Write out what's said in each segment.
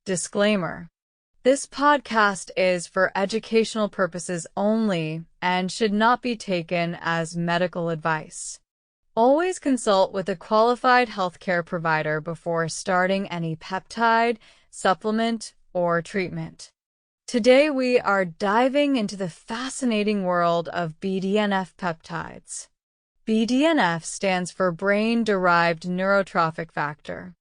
Disclaimer: this podcast is for educational purposes only and should not be taken as medical advice. Always consult with a qualified healthcare provider before starting any peptide, supplement, or treatment. Today we are diving into the fascinating world of Bdnf peptides. Bdnf stands for brain-derived neurotrophic factor.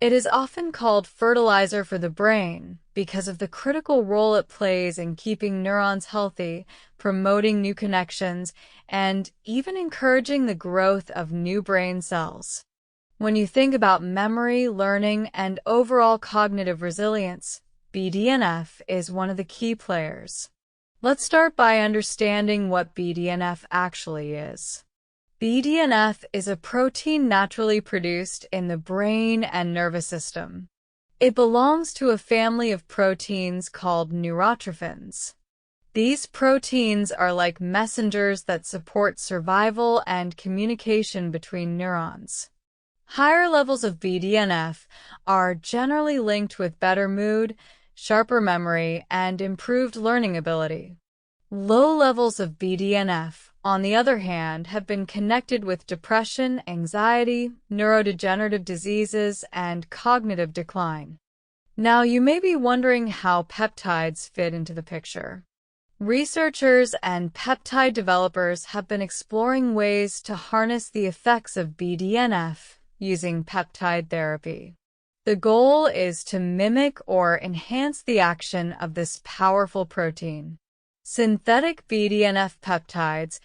It is often called fertilizer for the brain because of the critical role it plays in keeping neurons healthy, promoting new connections, and even encouraging the growth of new brain cells. When you think about memory, learning, and overall cognitive resilience, Bdnf is one of the key players. Let's start by understanding what Bdnf actually is. Bdnf is a protein naturally produced in the brain and nervous system. It belongs to a family of proteins called neurotrophins. These proteins are like messengers that support survival and communication between neurons. Higher levels of Bdnf are generally linked with better mood, sharper memory, and improved learning ability. Low levels of Bdnf, on the other hand, have been connected with depression, anxiety, neurodegenerative diseases, and cognitive decline. Now, you may be wondering how peptides fit into the picture. Researchers and peptide developers have been exploring ways to harness the effects of Bdnf using peptide therapy. The goal is to mimic or enhance the action of this powerful protein. Synthetic Bdnf peptides,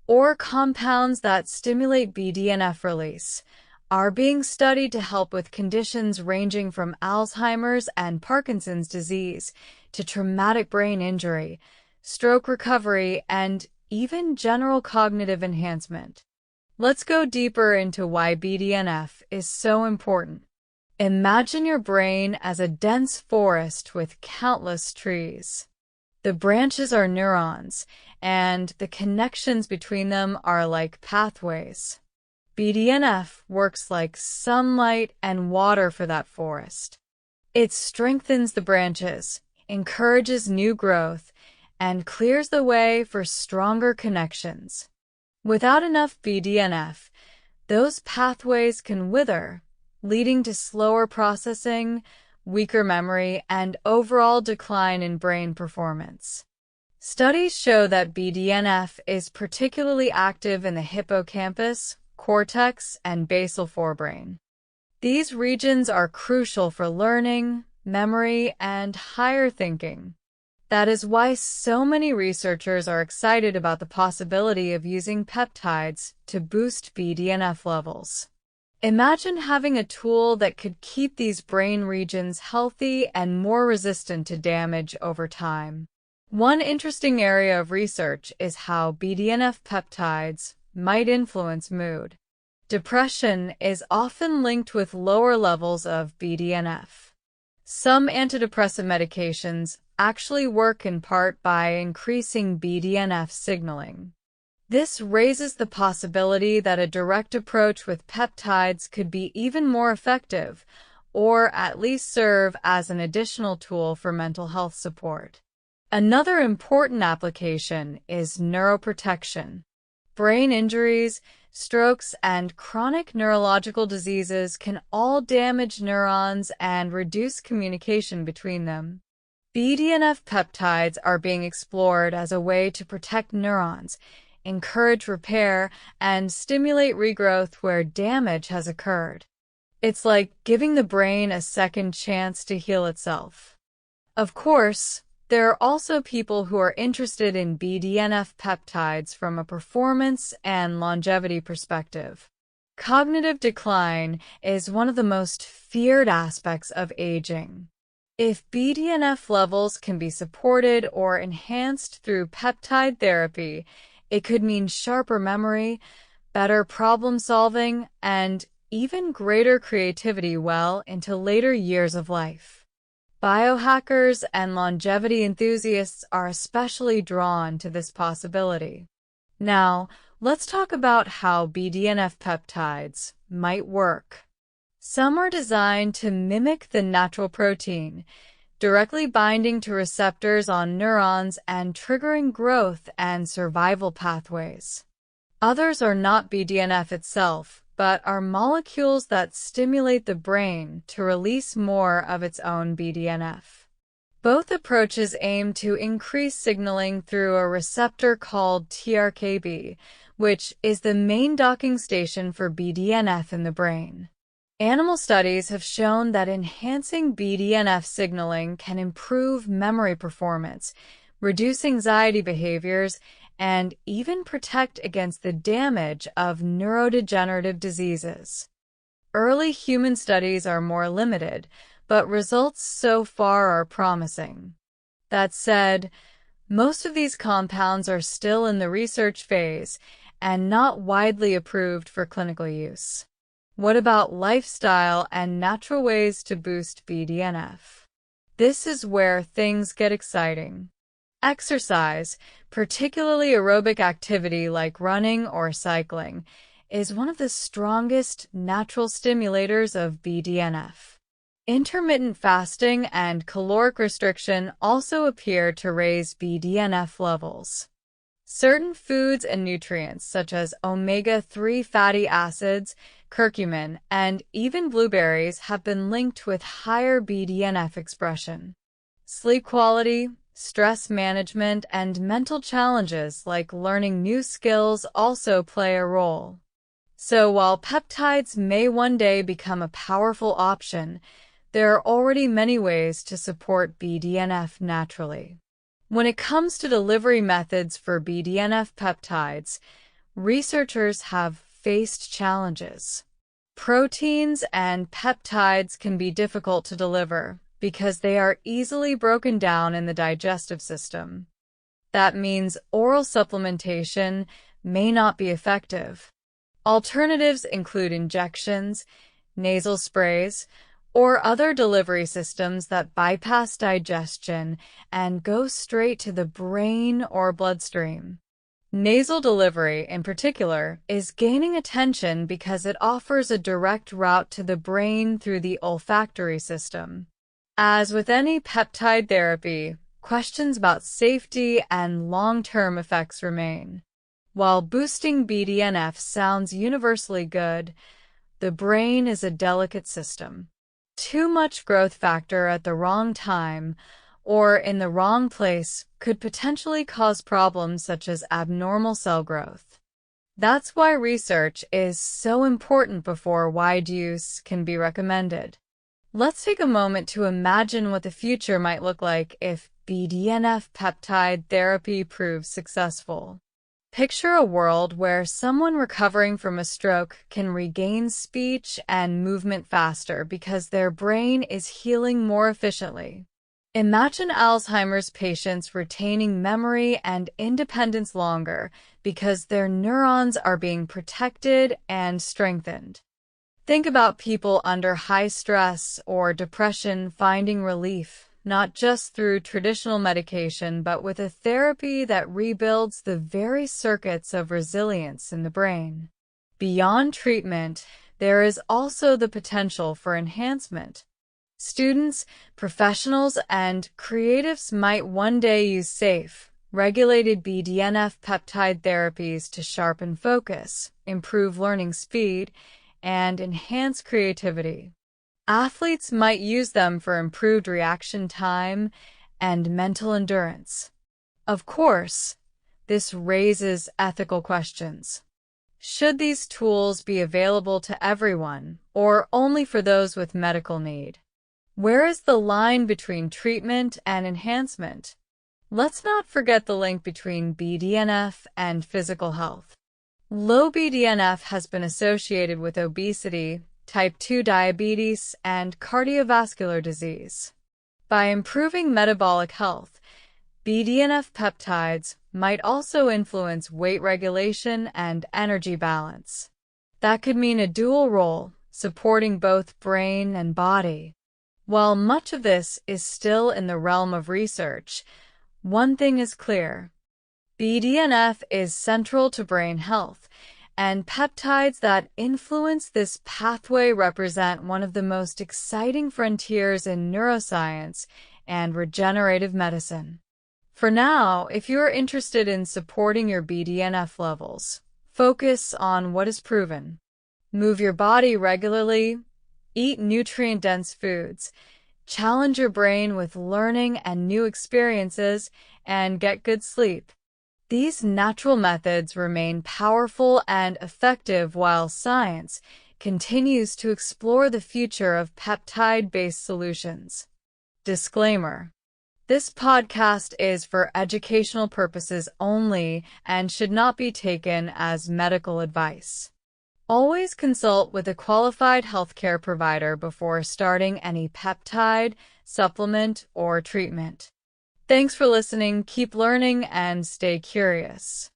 or compounds that stimulate Bdnf release, are being studied to help with conditions ranging from Alzheimer's and Parkinson's disease to traumatic brain injury, stroke recovery, and even general cognitive enhancement. Let's go deeper into why Bdnf is so important. Imagine your brain as a dense forest with countless trees. The branches are neurons, and the connections between them are like pathways. Bdnf works like sunlight and water for that forest. It strengthens the branches, encourages new growth, and clears the way for stronger connections. Without enough Bdnf, those pathways can wither, leading to slower processing, weaker memory, and overall decline in brain performance. Studies show that Bdnf is particularly active in the hippocampus, cortex, and basal forebrain. These regions are crucial for learning, memory, and higher thinking. That is why so many researchers are excited about the possibility of using peptides to boost Bdnf levels. Imagine having a tool that could keep these brain regions healthy and more resistant to damage over time. One interesting area of research is how Bdnf peptides might influence mood. Depression is often linked with lower levels of Bdnf. Some antidepressant medications actually work in part by increasing Bdnf signaling. This raises the possibility that a direct approach with peptides could be even more effective, or at least serve as an additional tool for mental health support. Another important application is neuroprotection. Brain injuries, strokes, and chronic neurological diseases can all damage neurons and reduce communication between them. Bdnf peptides are being explored as a way to protect neurons, encourage repair, and stimulate regrowth where damage has occurred. It's like giving the brain a second chance to heal itself. Of course, there are also people who are interested in Bdnf peptides from a performance and longevity perspective. Cognitive decline is one of the most feared aspects of aging. If Bdnf levels can be supported or enhanced through peptide therapy, it could mean sharper memory, better problem solving, and even greater creativity well into later years of life. Biohackers and longevity enthusiasts are especially drawn to this possibility. Now, let's talk about how Bdnf peptides might work. Some are designed to mimic the natural protein, directly binding to receptors on neurons and triggering growth and survival pathways. Others are not Bdnf itself, but are molecules that stimulate the brain to release more of its own Bdnf. Both approaches aim to increase signaling through a receptor called TRKB, which is the main docking station for Bdnf in the brain. Animal studies have shown that enhancing Bdnf signaling can improve memory performance, reduce anxiety behaviors, and even protect against the damage of neurodegenerative diseases. Early human studies are more limited, but results so far are promising. That said, most of these compounds are still in the research phase and not widely approved for clinical use. What about lifestyle and natural ways to boost Bdnf? This is where things get exciting. Exercise, particularly aerobic activity like running or cycling, is one of the strongest natural stimulators of Bdnf. Intermittent fasting and caloric restriction also appear to raise Bdnf levels. Certain foods and nutrients such as omega-3 fatty acids, curcumin, and even blueberries have been linked with higher Bdnf expression. Sleep quality, stress management, and mental challenges like learning new skills also play a role. So while peptides may one day become a powerful option, there are already many ways to support Bdnf naturally. When it comes to delivery methods for Bdnf peptides, researchers have faced challenges. Proteins and peptides can be difficult to deliver because they are easily broken down in the digestive system. That means oral supplementation may not be effective. Alternatives include injections, nasal sprays, or other delivery systems that bypass digestion and go straight to the brain or bloodstream. Nasal delivery, in particular, is gaining attention because it offers a direct route to the brain through the olfactory system. As with any peptide therapy, questions about safety and long-term effects remain. While boosting Bdnf sounds universally good, the brain is a delicate system. Too much growth factor at the wrong time or in the wrong place could potentially cause problems such as abnormal cell growth. That's why research is so important before wide use can be recommended. Let's take a moment to imagine what the future might look like if Bdnf peptide therapy proves successful. Picture a world where someone recovering from a stroke can regain speech and movement faster because their brain is healing more efficiently. Imagine Alzheimer's patients retaining memory and independence longer because their neurons are being protected and strengthened. Think about people under high stress or depression finding relief, not just through traditional medication, but with a therapy that rebuilds the very circuits of resilience in the brain. Beyond treatment, there is also the potential for enhancement. Students, professionals, and creatives might one day use safe, regulated Bdnf peptide therapies to sharpen focus, improve learning speed, and enhance creativity. Athletes might use them for improved reaction time and mental endurance. Of course, this raises ethical questions. Should these tools be available to everyone, or only for those with medical need? Where is the line between treatment and enhancement? Let's not forget the link between Bdnf and physical health. Low Bdnf has been associated with obesity, type 2 diabetes, and cardiovascular disease. By improving metabolic health, Bdnf peptides might also influence weight regulation and energy balance. That could mean a dual role, supporting both brain and body. While much of this is still in the realm of research, one thing is clear. Bdnf is central to brain health, and peptides that influence this pathway represent one of the most exciting frontiers in neuroscience and regenerative medicine. For now, if you're interested in supporting your BDNF levels, focus on what is proven. Move your body regularly, eat nutrient-dense foods, challenge your brain with learning and new experiences, and get good sleep. These natural methods remain powerful and effective while science continues to explore the future of peptide-based solutions. Disclaimer: this podcast is for educational purposes only and should not be taken as medical advice. Always consult with a qualified healthcare provider before starting any peptide, supplement, or treatment. Thanks for listening, keep learning, and stay curious.